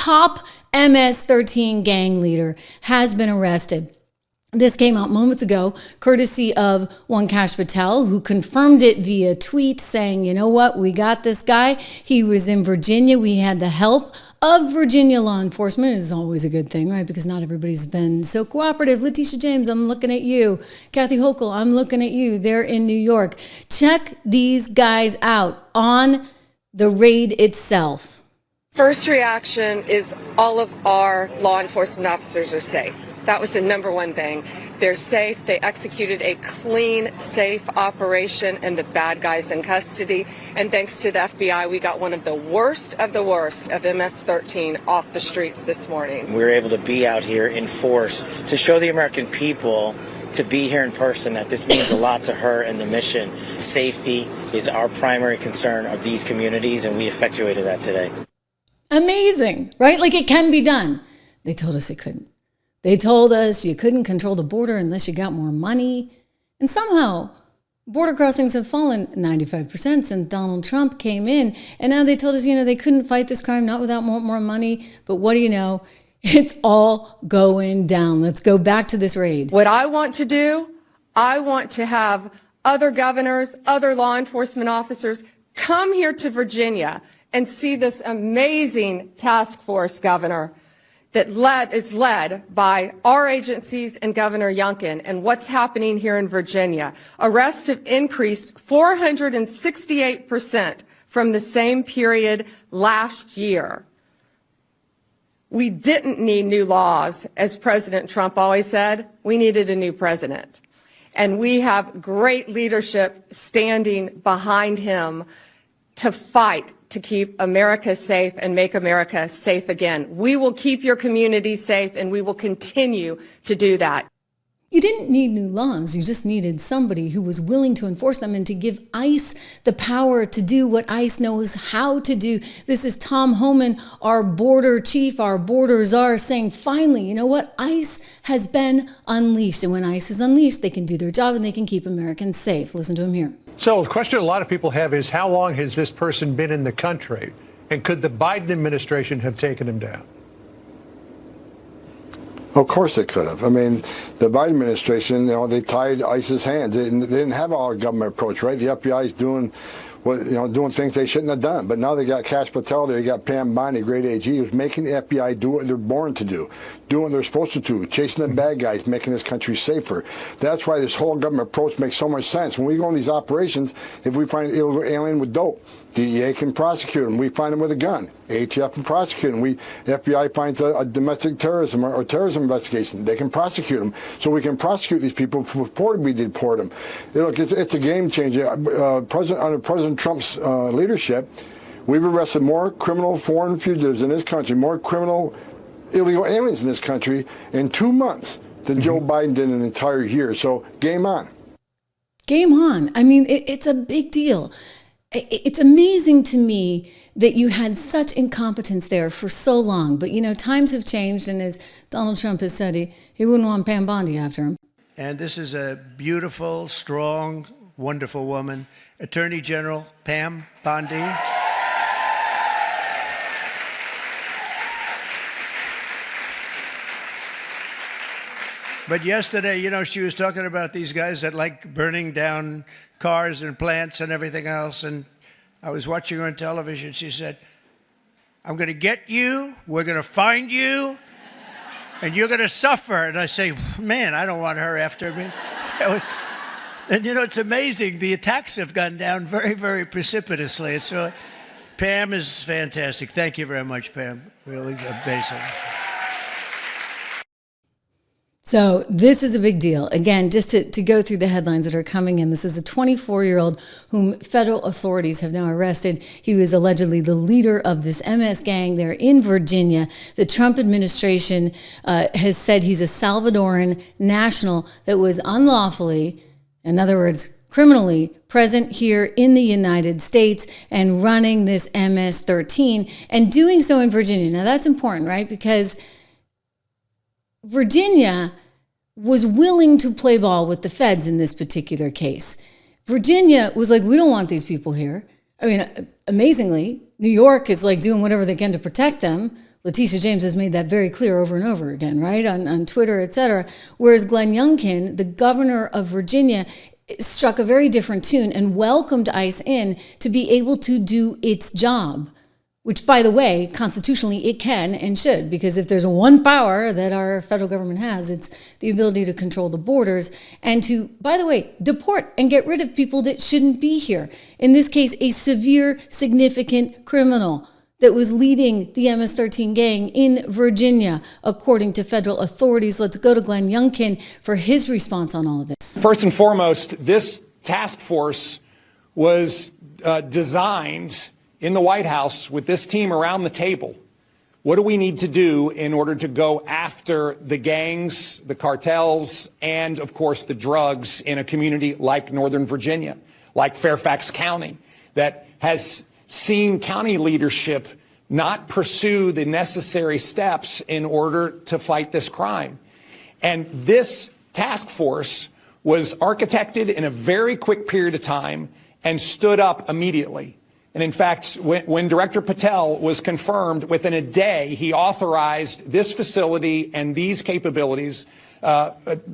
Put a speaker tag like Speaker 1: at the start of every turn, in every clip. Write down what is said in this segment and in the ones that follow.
Speaker 1: top MS-13 gang leader has been arrested. This came out moments ago, courtesy of one Kash Patel, who confirmed it via tweet saying, you know what, we got this guy. He was in Virginia. We had the help of Virginia law enforcement. It is always a good thing, right? Because not everybody's been so cooperative. Letitia James, I'm looking at you. Kathy Hochul, I'm looking at you. They're in New York. Check these guys out on the raid itself.
Speaker 2: First reaction is all of our law enforcement officers are safe. That was the number one thing. They're safe. They executed a clean, safe operation, and the bad guys in custody. And thanks to the FBI, we got one of the worst of MS-13 off the streets this morning.
Speaker 3: We were able to be out here in force to show the American people, to be here in person, that this means a lot to her and the mission. Safety is our primary concern of these communities, and we effectuated that today.
Speaker 1: Amazing, right? Like, it can be done. They told us it couldn't. They told us you couldn't control the border unless you got more money. And somehow, border crossings have fallen 95% since Donald Trump came in. And now they told us, they couldn't fight this crime, not without more money. But what do you know? It's all going down. Let's go back to this raid.
Speaker 2: What I want to do, I want to have other governors, other law enforcement officers come here to Virginia and see this amazing task force, Governor, that is led by our agencies and Governor Youngkin. And what's happening here in Virginia? Arrests have increased 468% from the same period last year. We didn't need new laws, as President Trump always said. We needed a new president. And we have great leadership standing behind him to fight to keep America safe and make America safe again. We will keep your community safe, and we will continue to do that.
Speaker 1: You didn't need new laws. You just needed somebody who was willing to enforce them and to give ICE the power to do what ICE knows how to do. This is Tom Homan, our border chief, our border czar, saying, finally, you know what? ICE has been unleashed. And when ICE is unleashed, they can do their job and they can keep Americans safe. Listen to him here.
Speaker 4: So the question a lot of people have is, how long has this person been in the country? And could the Biden administration have taken him down?
Speaker 5: Of course it could have. I mean, the Biden administration, they tied ICE's hands. They didn't have our government approach, right? The FBI is doing things they shouldn't have done. But now they got Kash Patel there, you got Pam Bondi, great AG, who's making the FBI do what they're born to do, doing what they're supposed to do, chasing the bad guys, making this country safer. That's why this whole government approach makes so much sense. When we go on these operations, if we find an illegal alien with dope, DEA can prosecute him. We find him with a gun, ATF can prosecute him. FBI finds a domestic terrorism or terrorism investigation, they can prosecute him. So we can prosecute these people before we deport them. Look, it's a game changer. Under President Trump's leadership, we've arrested more criminal foreign fugitives in this country, more criminal illegal aliens in this country in 2 months than Joe Biden did in an entire year. So game on.
Speaker 1: Game on. I mean, it's a big deal. It's amazing to me that you had such incompetence there for so long. But, times have changed. And as Donald Trump has said, he wouldn't want Pam Bondi after him.
Speaker 6: And this is a beautiful, strong, wonderful woman, Attorney General Pam Bondi. But yesterday, she was talking about these guys that like burning down cars and plants and everything else. And I was watching her on television. She said, I'm going to get you. We're going to find you. And you're going to suffer. And I say, man, I don't want her after me. And, it's amazing. The attacks have gone down very, very precipitously. It's really, Pam is fantastic. Thank you very much, Pam. Really amazing.
Speaker 1: So this is a big deal. Again, just to go through the headlines that are coming in, this is a 24-year-old whom federal authorities have now arrested. He was allegedly the leader of this MS gang there in Virginia. The Trump administration has said he's a Salvadoran national that was unlawfully, in other words, criminally present here in the United States and running this MS-13 and doing so in Virginia. Now that's important, right? Because Virginia was willing to play ball with the feds in this particular case. Virginia was like, we don't want these people here. I mean, amazingly, New York is like doing whatever they can to protect them. Letitia James has made that very clear over and over again, right? On Twitter, et cetera. Whereas Glenn Youngkin, the governor of Virginia, struck a very different tune and welcomed ICE in to be able to do its job, which, by the way, constitutionally it can and should, because if there's one power that our federal government has, it's the ability to control the borders and to, by the way, deport and get rid of people that shouldn't be here. In this case, a severe, significant criminal that was leading the MS-13 gang in Virginia, according to federal authorities. Let's go to Glenn Youngkin for his response on all of this.
Speaker 7: First and foremost, this task force was designed in the White House with this team around the table. What do we need to do in order to go after the gangs, the cartels, and, of course, the drugs in a community like Northern Virginia, like Fairfax County, that has seen county leadership not pursue the necessary steps in order to fight this crime? And this task force was architected in a very quick period of time and stood up immediately. And in fact, when Director Patel was confirmed, within a day, he authorized this facility and these capabilities.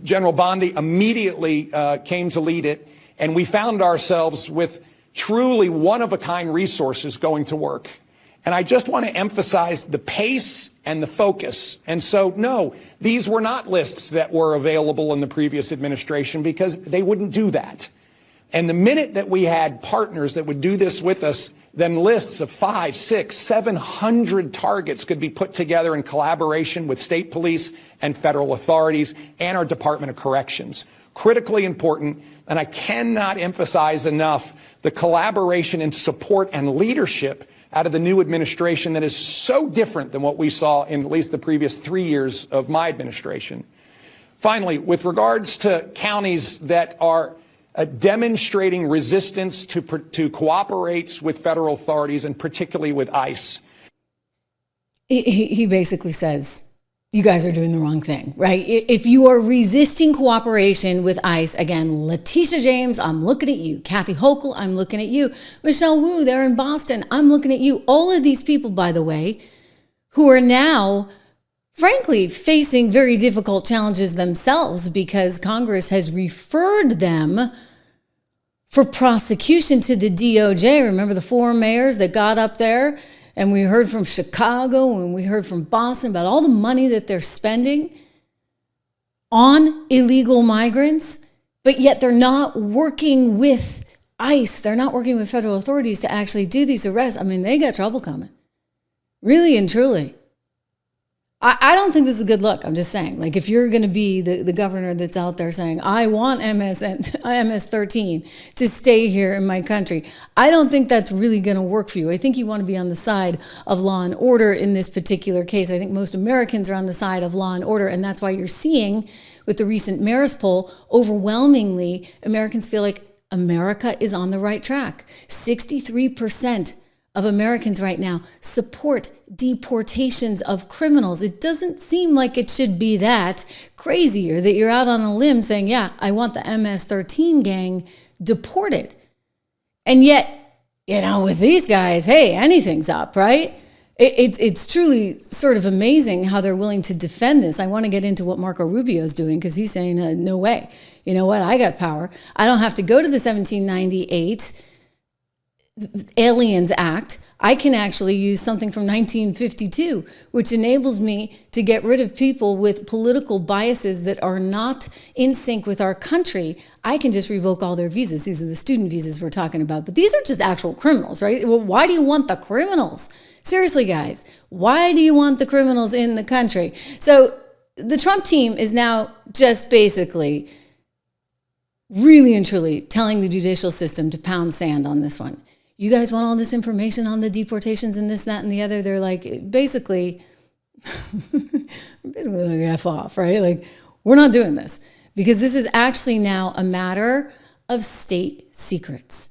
Speaker 7: General Bondi immediately came to lead it, and we found ourselves with truly one-of-a-kind resources going to work. And I just want to emphasize the pace and the focus. And so, no, these were not lists that were available in the previous administration, because they wouldn't do that. And the minute that we had partners that would do this with us, then lists of 500, 600, 700 targets could be put together in collaboration with state police and federal authorities and our Department of Corrections. Critically important, and I cannot emphasize enough the collaboration and support and leadership out of the new administration that is so different than what we saw in at least the previous 3 years of my administration. Finally, with regards to counties that are demonstrating resistance to cooperate with federal authorities, and particularly with ICE.
Speaker 1: He basically says, you guys are doing the wrong thing, right? If you are resisting cooperation with ICE, again, Letitia James, I'm looking at you. Kathy Hochul, I'm looking at you. Michelle Wu, there in Boston, I'm looking at you. All of these people, by the way, who are now, frankly, facing very difficult challenges themselves because Congress has referred them for prosecution to the DOJ. Remember the 4 mayors that got up there? And we heard from Chicago and we heard from Boston about all the money that they're spending on illegal migrants, but yet they're not working with ICE. They're not working with federal authorities to actually do these arrests. I mean, they got trouble coming. Really and truly. I don't think this is a good look. I'm just saying, like, if you're going to be the governor that's out there saying, I want MS-13 to stay here in my country, I don't think that's really going to work for you. I think you want to be on the side of law and order in this particular case. I think most Americans are on the side of law and order, and that's why you're seeing with the recent Marist poll, overwhelmingly, Americans feel like America is on the right track. 63% of Americans right now support deportations of criminals. It doesn't seem like it should be that crazy, or that you're out on a limb saying, yeah, I want the MS-13 gang deported. And yet, you know, with these guys, hey, anything's up, right? It's truly sort of amazing how they're willing to defend this. I want to get into what Marco Rubio's doing, because he's saying, no way. You know what? I got power. I don't have to go to the 1798 Aliens Act. I can actually use something from 1952, which enables me to get rid of people with political biases that are not in sync with our country. I can just revoke all their visas. These are the student visas we're talking about. But these are just actual criminals, right? Well, why do you want the criminals? Seriously, guys, why do you want the criminals in the country? So the Trump team is now just basically really and truly telling the judicial system to pound sand on this one. You guys want all this information on the deportations and this, that, and the other? They're like, basically like F off, right? Like, we're not doing this, because this is actually now a matter of state secrets.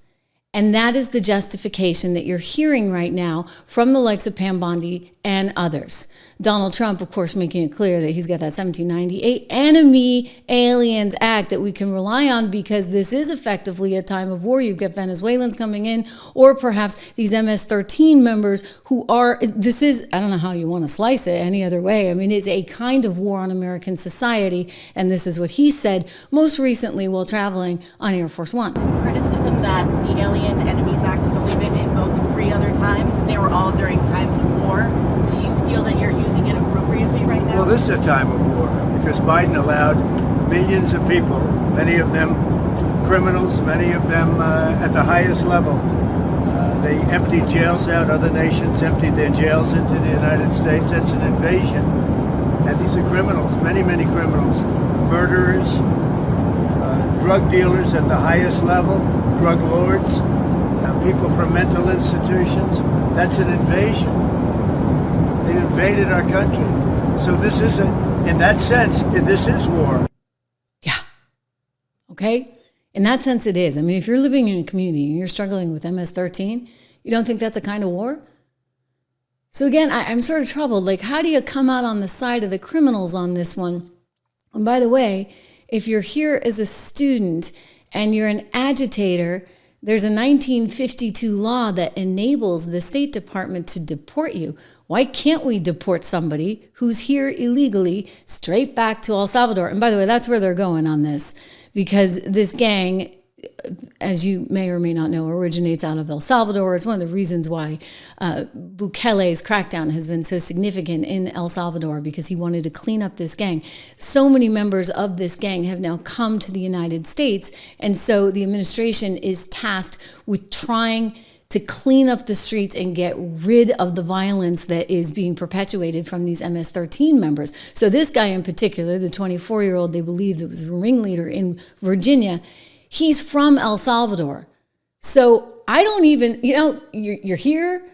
Speaker 1: And that is the justification that you're hearing right now from the likes of Pam Bondi and others. Donald Trump, of course, making it clear that he's got that 1798 Enemy Aliens Act that we can rely on because this is effectively a time of war. You've got Venezuelans coming in, or perhaps these MS-13 members who are, this is, I don't know how you want to slice it any other way. I mean, it's a kind of war on American society. And this is what he said most recently while traveling on Air Force One.
Speaker 8: Criticism that the Alien Enemies Act has only been invoked 3 other times. They were all during times of war. Do you feel that you're using it appropriately right now?
Speaker 6: Well, this is a time of war because Biden allowed millions of people, many of them criminals, many of them at the highest level. They emptied jails out. Other nations emptied their jails into the United States. That's an invasion. And these are criminals, many, many criminals, murderers, drug dealers at the highest level, drug lords, people from mental institutions. That's an invasion. They invaded our country. So this isn't, in that sense, this is war.
Speaker 1: Yeah. Okay? In that sense, it is. I mean, if you're living in a community and you're struggling with MS-13, you don't think that's a kind of war? So again, I'm sort of troubled. Like, how do you come out on the side of the criminals on this one? And by the way, if you're here as a student and you're an agitator, there's a 1952 law that enables the State Department to deport you. Why can't we deport somebody who's here illegally straight back to El Salvador? And by the way, that's where they're going on this, because this gang, as you may or may not know, originates out of El Salvador. It's one of the reasons why Bukele's crackdown has been so significant in El Salvador, because he wanted to clean up this gang. So many members of this gang have now come to the United States, and so the administration is tasked with trying to clean up the streets and get rid of the violence that is being perpetuated from these MS-13 members. So this guy in particular, the 24-year-old they believe that was a ringleader in Virginia, he's from El Salvador. So I don't even, you're here.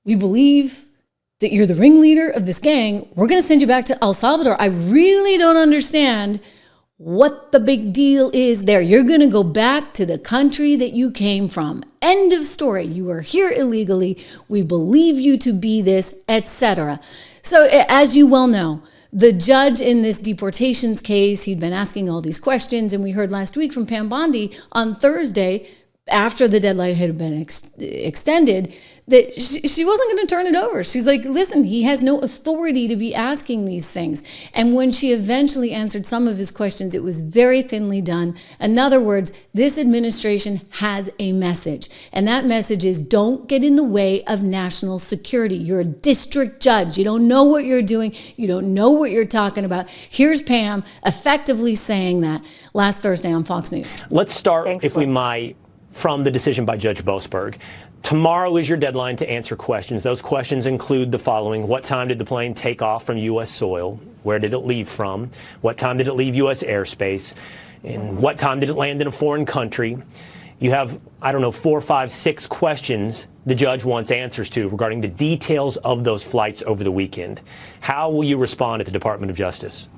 Speaker 1: We believe that you're the ringleader of this gang. We're going to send you back to El Salvador. I really don't understand what the big deal is there. You're going to go back to the country that you came from. End of story. You are here illegally. We believe you to be this, etc. So as you well know, the judge in this deportations case, he'd been asking all these questions, and we heard last week from Pam Bondi on Thursday, after the deadline had been extended, that she wasn't going to turn it over. She's like, listen, he has no authority to be asking these things. And when she eventually answered some of his questions, it was very thinly done. In other words, this administration has a message. And that message is, don't get in the way of national security. You're a district judge. You don't know what you're doing. You don't know what you're talking about. Here's Pam effectively saying that last Thursday on Fox News.
Speaker 9: Let's start, if we might, from the decision by Judge Boasberg. Tomorrow is your deadline to answer questions. Those questions include the following: what time did the plane take off from U.S. soil? Where did it leave from? What time did it leave U.S. airspace? And what time did it land in a foreign country? You have, 4, 5, 6 questions the judge wants answers to regarding the details of those flights over the weekend. How will you respond at the Department of Justice?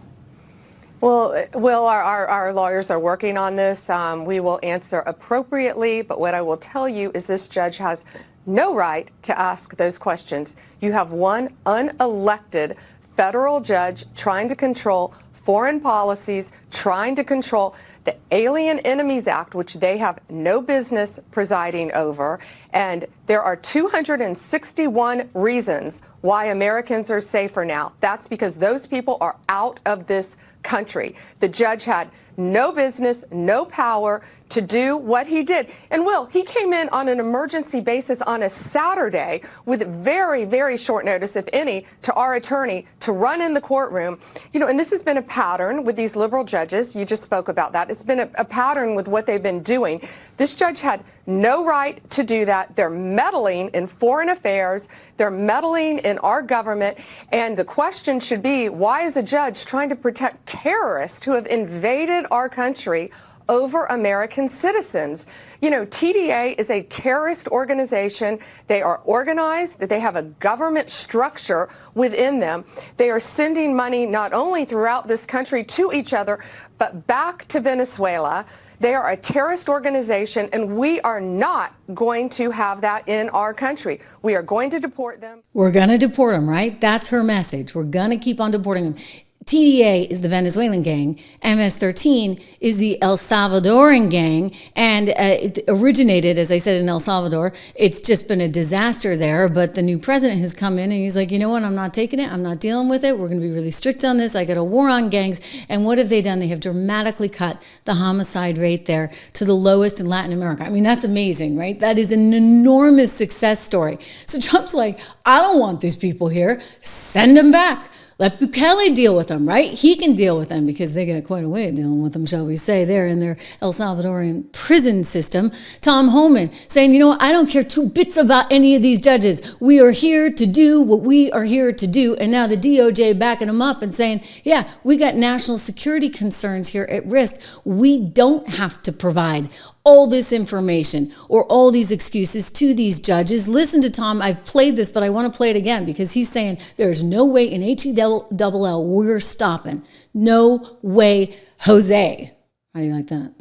Speaker 2: Well, our lawyers are working on this. We will answer appropriately, but what I will tell you is this judge has no right to ask those questions. You have one unelected federal judge trying to control foreign policies, trying to control the Alien Enemies Act, which they have no business presiding over. And there are 261 reasons why Americans are safer now. That's because those people are out of this country. The judge had no business, no power to do what he did. And he came in on an emergency basis on a Saturday with very, very short notice, if any, to our attorney to run in the courtroom. And this has been a pattern with these liberal judges. You just spoke about that. It's been a pattern with what they've been doing. This judge had no right to do that. They're meddling in foreign affairs. They're meddling in our government. And the question should be, why is a judge trying to protect terrorists who have invaded our country over American citizens? TDA is a terrorist organization. They are organized. They have a government structure within them. They are sending money not only throughout this country to each other, but back to Venezuela, They are a terrorist organization, and we are not going to have that in our country. We are going to deport them.
Speaker 1: We're going to deport them, right? That's her message. We're going to keep on deporting them. TDA is the Venezuelan gang. MS-13 is the El Salvadoran gang. And it originated, as I said, in El Salvador. It's just been a disaster there. But the new president has come in and he's like, you know what? I'm not taking it. I'm not dealing with it. We're going to be really strict on this. I got a war on gangs. And what have they done? They have dramatically cut the homicide rate there to the lowest in Latin America. I mean, that's amazing, right? That is an enormous success story. So Trump's like, I don't want these people here. Send them back. Let Bukele deal with them, right? He can deal with them because they got quite a way of dealing with them, shall we say, there in their El Salvadorian prison system. Tom Homan saying, you know what, I don't care two bits about any of these judges. We are here to do what we are here to do. And now the DOJ backing them up and saying, yeah, we got national security concerns here at risk. We don't have to provide all this information or all these excuses to these judges. Listen to Tom. I've played this, but I want to play it again because he's saying there's no way in HELL we're stopping. No way, Jose. How do you like that?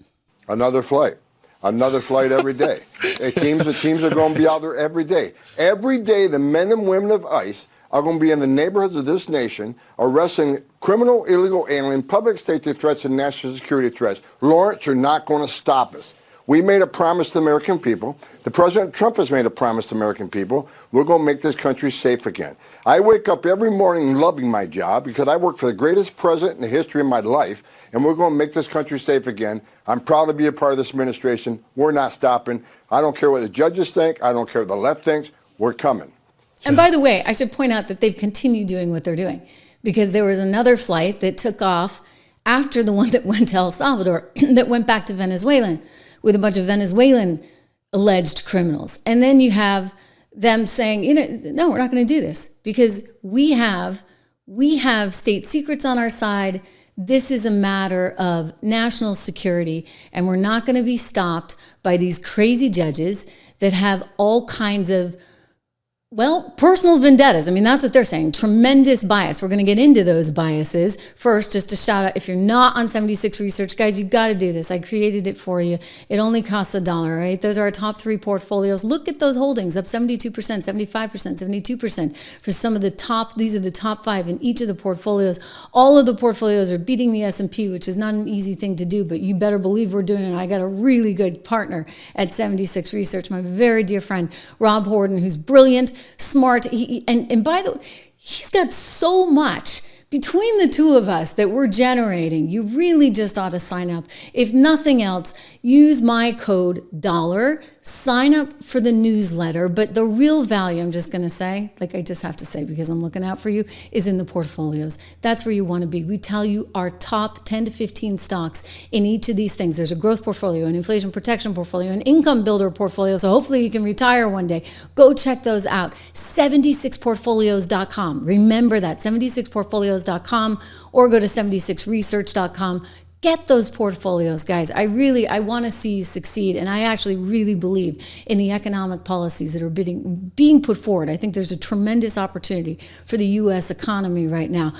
Speaker 5: Another flight every day. Teams are going to be out there every day. Every day, the men and women of ICE are going to be in the neighborhoods of this nation arresting criminal, illegal alien, public safety threats, and national security threats. Lawrence, you're not going to stop us. We made a promise to the American people. The President Trump has made a promise to the American people. We're going to make this country safe again. I wake up every morning loving my job because I work for the greatest president in the history of my life, and we're going to make this country safe again. I'm proud to be a part of this administration. We're not stopping. I don't care what the judges think. I don't care what the left thinks. We're coming.
Speaker 1: And by the way, I should point out that they've continued doing what they're doing because there was another flight that took off after the one that went to El Salvador that went back to Venezuela with a bunch of Venezuelan alleged criminals. And then you have them saying, you know, no, we're not going to do this because we have state secrets on our side. This is a matter of national security, and we're not going to be stopped by these crazy judges that have all kinds of, well, personal vendettas. I mean, that's what they're saying. Tremendous bias. We're going to get into those biases. First, just to shout out, if you're not on 76 Research, guys, you've got to do this. I created it for you. It only costs $1, right? Those are our top 3 portfolios. Look at those holdings, up 72%, 75%, 72% for some of the top. These are the top 5 in each of the portfolios. All of the portfolios are beating the S&P, which is not an easy thing to do, but you better believe we're doing it. I got a really good partner at 76 Research, my very dear friend, Rob Horden, who's brilliant, smart, and by the way, he's got so much between the two of us that we're generating. You really just ought to sign up. If nothing else, use my code $, sign up for the newsletter. But the real value, I'm just going to say, like I just have to say because I'm looking out for you, is in the portfolios. That's where you want to be. We tell you our top 10 to 15 stocks in each of these things. There's a growth portfolio, an inflation protection portfolio, an income builder portfolio. So hopefully you can retire one day. Go check those out. 76portfolios.com. Remember that, 76portfolios.com, or go to 76research.com. Get those portfolios, guys. I want to see you succeed, and I actually really believe in the economic policies that are being put forward. I think there's a tremendous opportunity for the U.S. economy right now.